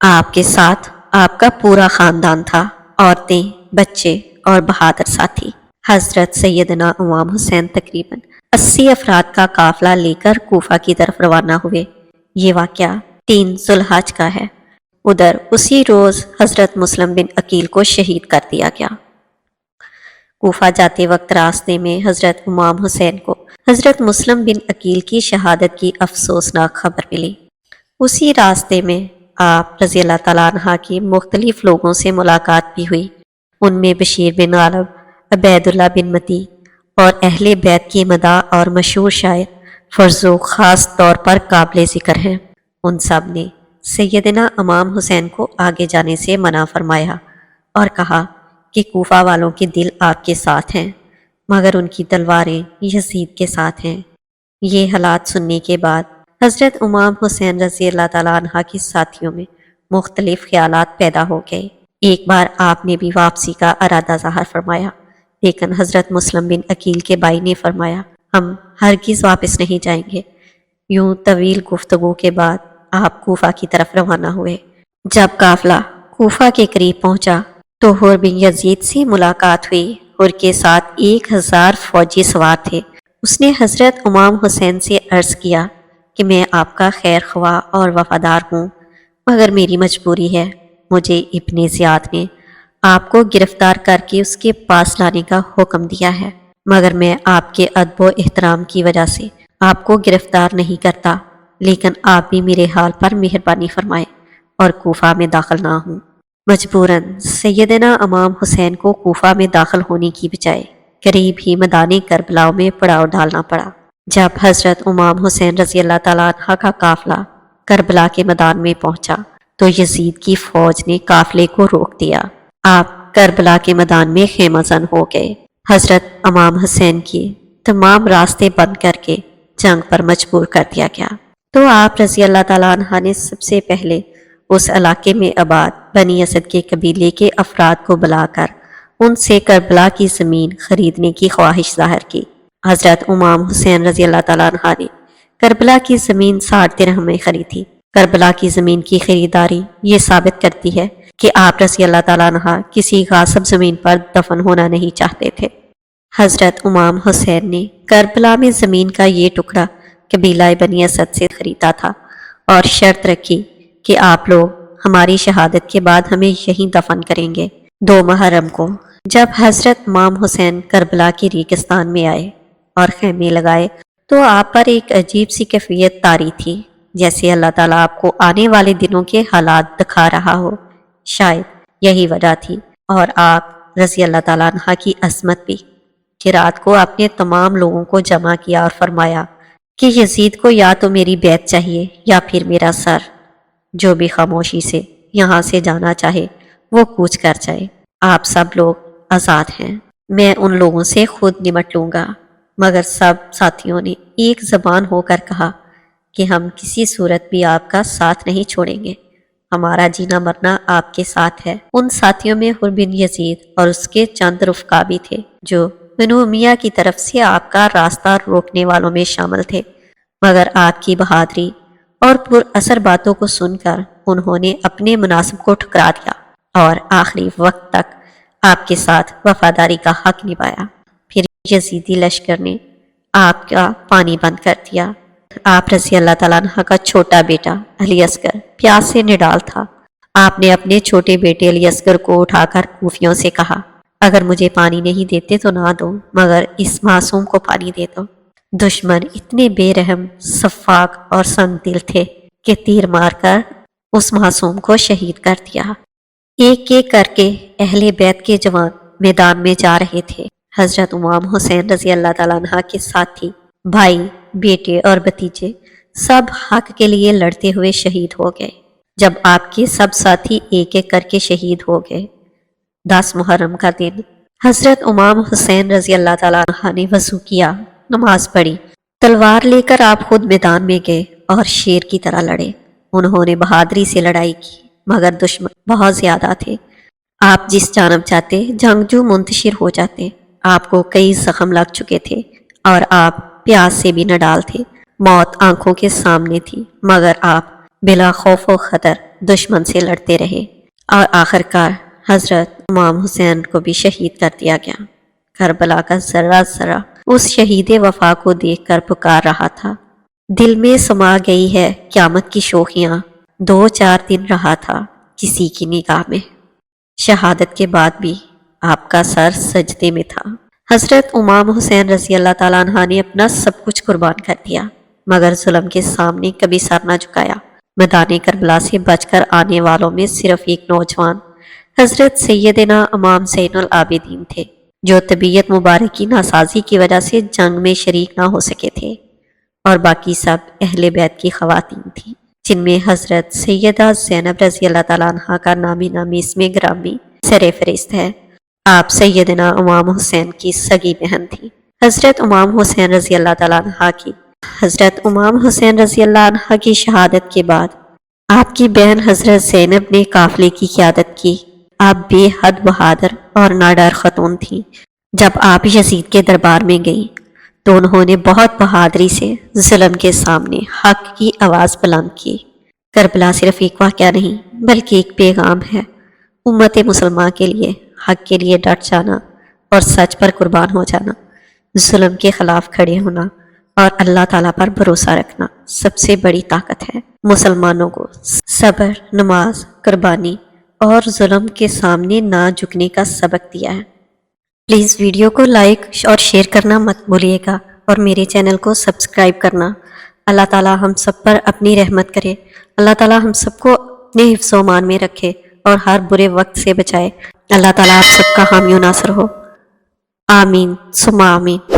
آپ کے ساتھ آپ کا پورا خاندان تھا، عورتیں، بچے اور بہادر ساتھی۔ حضرت سیدنا امام حسین تقریباً 80 افراد کا قافلہ لے کر کوفہ کی طرف روانہ ہوئے۔ یہ واقعہ 3 ذوالحج کا ہے۔ ادھر اسی روز حضرت مسلم بن عقیل کو شہید کر دیا گیا۔ کوفہ جاتے وقت راستے میں حضرت امام حسین کو حضرت مسلم بن عقیل کی شہادت کی افسوسناک خبر ملی۔ اسی راستے میں آپ رضی اللہ تعالیٰ عنہ کی مختلف لوگوں سے ملاقات بھی ہوئی۔ ان میں بشیر بن غالب، عبید اللہ بن متی اور اہل بیت کی مداح اور مشہور شاعر فرزوق خاص طور پر قابل ذکر ہیں۔ ان سب نے سیدنا امام حسین کو آگے جانے سے منع فرمایا اور کہا کہ کوفہ والوں کے دل آپ کے ساتھ ہیں، مگر ان کی تلواریں یزید کے ساتھ ہیں۔ یہ حالات سننے کے بعد حضرت امام حسین رضی اللہ تعالیٰ عنہ کے ساتھیوں میں مختلف خیالات پیدا ہو گئے۔ ایک بار آپ نے بھی واپسی کا ارادہ ظاہر فرمایا، لیکن حضرت مسلم بن عقیل کے بھائی نے فرمایا ہم ہرگز واپس نہیں جائیں گے۔ یوں طویل گفتگو کے بعد آپ کوفہ کی طرف روانہ ہوئے۔ جب قافلہ کوفہ کے قریب پہنچا تو حر بن یزید سے ملاقات ہوئی۔ حر کے ساتھ 1000 فوجی سوار تھے۔ اس نے حضرت امام حسین سے عرض کیا کہ میں آپ کا خیر خواہ اور وفادار ہوں، مگر میری مجبوری ہے۔ مجھے ابن زیاد نے آپ کو گرفتار کر کے اس کے پاس لانے کا حکم دیا ہے، مگر میں آپ کے ادب و احترام کی وجہ سے آپ کو گرفتار نہیں کرتا، لیکن آپ بھی میرے حال پر مہربانی فرمائیں اور کوفہ میں داخل نہ ہوں۔ مجبوراً سیدنا امام حسین کو کوفہ میں داخل ہونے کی بجائے قریب ہی میدان کربلا میں پڑاؤ ڈالنا پڑا۔ جب حضرت امام حسین رضی اللہ تعالیٰ عنہ کا قافلہ کربلا کے میدان میں پہنچا تو یزید کی فوج نے قافلے کو روک دیا۔ آپ کربلا کے میدان میں خیمہ زن ہو گئے۔ حضرت امام حسین کی تمام راستے بند کر کے جنگ پر مجبور کر دیا گیا۔ تو آپ رضی اللہ تعالیٰ عنہ نے سب سے پہلے اس علاقے میں آباد بنی اسد کے قبیلے کے افراد کو بلا کر ان سے کربلا کی زمین خریدنے کی خواہش ظاہر کی۔ حضرت امام حسین رضی اللہ تعالیٰ عنہ نے کربلا کی زمین 60 درہم میں خریدی۔ کربلا کی زمین کی خریداری یہ ثابت کرتی ہے کہ آپ رضی اللہ تعالیٰ عنہ کسی غاصب زمین پر دفن ہونا نہیں چاہتے تھے۔ حضرت امام حسین نے کربلا میں زمین کا یہ ٹکڑا قبیلہ بنی اسد سے خریدا تھا اور شرط رکھی کہ آپ لوگ ہماری شہادت کے بعد ہمیں یہیں دفن کریں گے۔ 2 محرم کو جب حضرت امام حسین کربلا کے ریگستان میں آئے اور خیمے لگائے تو آپ پر ایک عجیب سی کیفیت طاری تھی، جیسے اللہ تعالیٰ آپ کو آنے والے دنوں کے حالات دکھا رہا ہو۔ شاید یہی وجہ تھی، اور آپ رضی اللہ تعالیٰ عنہ کی عظمت بھی، کہ رات کو اپنے تمام لوگوں کو جمع کیا اور فرمایا کہ یزید کو یا تو میری بیعت چاہیے یا پھر میرا سر۔ جو بھی خاموشی سے یہاں سے جانا چاہے وہ کوچ کر جائے، آپ سب لوگ آزاد ہیں، میں ان لوگوں سے خود نمٹ لوں گا۔ مگر سب ساتھیوں نے ایک زبان ہو کر کہا کہ ہم کسی صورت بھی آپ کا ساتھ نہیں چھوڑیں گے، ہمارا جینا مرنا آپ کے ساتھ ہے۔ ان ساتھیوں میں حر بن یزید اور اس کے چند رفقا بھی تھے جو بنو امیہ کی طرف سے آپ کا راستہ روکنے والوں میں شامل تھے، مگر آپ کی بہادری اور پر اثر باتوں کو سن کر انہوں نے اپنے مناسب کو ٹھکرا دیا اور آخری وقت تک آپ کے ساتھ وفاداری کا حق نبھایا۔ پھر یزیدی لشکر نے آپ کا پانی بند کر دیا۔ آپ رضی اللہ تعالیٰ عنہ کا چھوٹا بیٹا علی اصغر پیاس سے نڈال تھا۔ آپ نے اپنے چھوٹے بیٹے علی اصغر کو اٹھا کر کوفیوں سے کہا اگر مجھے پانی نہیں دیتے تو نہ دو، مگر اس معصوم کو پانی دے دو۔ دشمن اتنے بے رحم، سفاک اور سنگ دل تھے کہ تیر مار کر اس معصوم کو شہید کر دیا۔ ایک ایک کر کے اہل بیت کے جوان میدان میں جا رہے تھے۔ حضرت امام حسین رضی اللہ تعالیٰ عنہ کے ساتھی، بھائی، بیٹے اور بھتیجے سب حق کے لیے لڑتے ہوئے شہید ہو گئے۔ جب آپ کے سب ساتھی ایک ایک کر کے شہید ہو گئے، 10 محرم کا دن حضرت امام حسین رضی اللہ تعالیٰ عنہ نے وضو کیا، نماز پڑھی، تلوار لے کر آپ خود میدان میں گئے اور شیر کی طرح لڑے۔ انہوں نے بہادری سے لڑائی کی، مگر دشمن بہت زیادہ تھے۔ آپ جس جانب جاتے جنگجو منتشر ہو جاتے۔ آپ کو کئی زخم لگ چکے تھے اور آپ پیاس سے بھی نڈال تھے۔ موت آنکھوں کے سامنے تھی، مگر آپ بلا خوف و خطر دشمن سے لڑتے رہے اور آخرکار حضرت امام حسین کو بھی شہید کر دیا گیا۔ کربلا کا ذرہ ذرہ اس شہید وفا کو دیکھ کر پکار رہا تھا، دل میں سما گئی ہے قیامت کی شوخیاں، 2-4 دن رہا تھا کسی کی نگاہ میں۔ شہادت کے بعد بھی آپ کا سر سجدے میں تھا۔ حضرت امام حسین رضی اللہ تعالیٰ عنہ نے اپنا سب کچھ قربان کر دیا، مگر ظلم کے سامنے کبھی سر نہ جھکایا۔ میدان کربلا سے بچ کر آنے والوں میں صرف ایک نوجوان حضرت سیدنا امام زین العابدین تھے، جو طبیعت مبارک کی ناسازی کی وجہ سے جنگ میں شریک نہ ہو سکے تھے، اور باقی سب اہل بیت کی خواتین تھیں، جن میں حضرت سیدہ زینب رضی اللہ تعالیٰ عنہ کا نامی نامی اسم گرامی سر فہرست ہے۔ آپ سیدنا امام حسین کی سگی بہن تھی۔ حضرت امام حسین رضی اللہ تعالیٰ عنہ کی شہادت کے بعد آپ کی بہن حضرت زینب نے قافلے کی قیادت کی۔ آپ بے حد بہادر اور ناڈر خاتون تھیں۔ جب آپ یزید کے دربار میں گئیں تو انہوں نے بہت بہادری سے ظلم کے سامنے حق کی آواز بلند کی۔ کربلا صرف ایک واقعہ نہیں بلکہ ایک پیغام ہے، امت مسلمہ کے لیے حق کے لیے ڈٹ جانا اور سچ پر قربان ہو جانا، ظلم کے خلاف کھڑے ہونا اور اللہ تعالیٰ پر بھروسہ رکھنا سب سے بڑی طاقت ہے۔ مسلمانوں کو صبر، نماز، قربانی اور ظلم کے سامنے نہ جھکنے کا سبق دیا ہے۔ پلیز ویڈیو کو لائک اور شیئر کرنا مت بھولیے گا اور میرے چینل کو سبسکرائب کرنا۔ اللہ تعالیٰ ہم سب پر اپنی رحمت کرے۔ اللہ تعالیٰ ہم سب کو اپنے حفظ و امان میں رکھے اور ہر برے وقت سے بچائے۔ اللہ تعالیٰ آپ سب کا حامی و ناصر ہو۔ آمین ثم آمین۔